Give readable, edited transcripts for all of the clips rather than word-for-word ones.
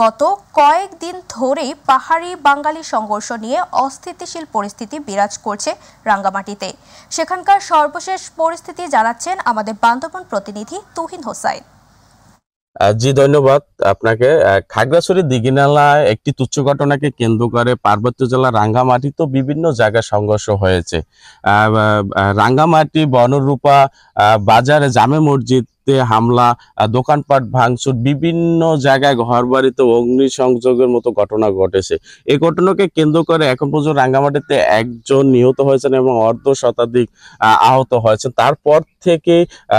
গত কয়েকদিন ধরেই পাহাড়ি বাঙালি সংঘর্ষ নিয়ে অস্থিতিশীল পরিস্থিতি বিরাজ করছে রাঙ্গামাটিতে। সেখানকার সর্বশেষ পরিস্থিতি জানাচ্ছেন আমাদের বান্দরবান প্রতিনিধি তুহিন হোসাইন। জি ধন্যবাদ আপনাকে। খাগড়াছড়ি দিঘিনালায় একটি তুচ্ছ ঘটনাকে কেন্দ্র করে পার্বত্য জেলা রাঙ্গামাটিতে বিভিন্ন জায়গায় সংঘর্ষ হয়েছে। রাঙ্গামাটি বনরূপা বাজারে জামে মসজিদ হামলা, দোকানপাট ভাঙচুর, বিভিন্ন জায়গায় ঘরবাড়িতে অগ্নিসংযোগের মতো ঘটনা ঘটেছে। এই ঘটনাকে কেন্দ্র করে এখন পর্যন্ত রাঙ্গামাটিতে একজন নিহত হয়েছেন এবং অর্ধ শতাধিক আহত হয়েছেন। তারপর থেকে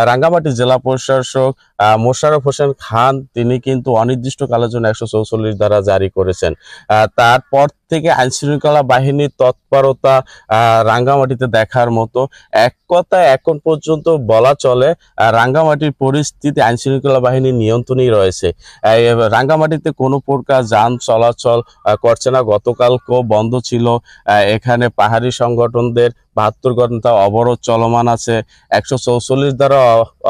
রাঙ্গামাটি জেলা প্রশাসক মোশাররফ হোসেন খান তিনি কিন্তু অনির্দিষ্টকালের জন্য 144 ধারা জারি করেছেন। তারপর থেকে আইনশৃঙ্খলা বাহিনীর তৎপরতা রাঙ্গামাটিতে দেখার মতো। এক কথায় এখন পর্যন্ত বলা চলে রাঙ্গামাটির পরিস্থিতি আইনশৃঙ্খলা বাহিনীর নিয়ন্ত্রণেই রয়েছে। রাঙ্গামাটিতে কোনো প্রকার যান চলাচল করছে না। গতকালকেও বন্ধ ছিল। এখানে পাহাড়ি সংগঠনদের 72 ঘন্টা অবরোধ চলমান আছে, 144 দ্বারা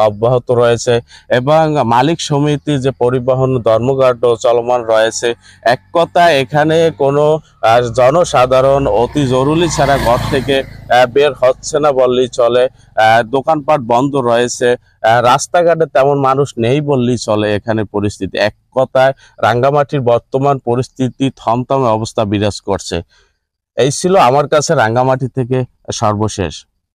অব্যাহত রয়েছে এবং মালিক সমিতির যে পরিবহন ধর্মঘট চলমান রয়েছে। এক কথায় এখানে কোনো জনসাধারণ অতি জরুরি ছাড়া ঘর থেকে বের হচ্ছে না বললেই চলে। দোকানপাট বন্ধ রয়েছে, রাস্তাঘাটে তেমন মানুষ নেই বললেই চলে। এখানে পরিস্থিতি এক কথায় রাঙ্গামাটির বর্তমান পরিস্থিতি থমথমে অবস্থা বিরাজ করছে। এই ছিল আমার কাছে রাঙ্গামাটি থেকে সর্বশেষ।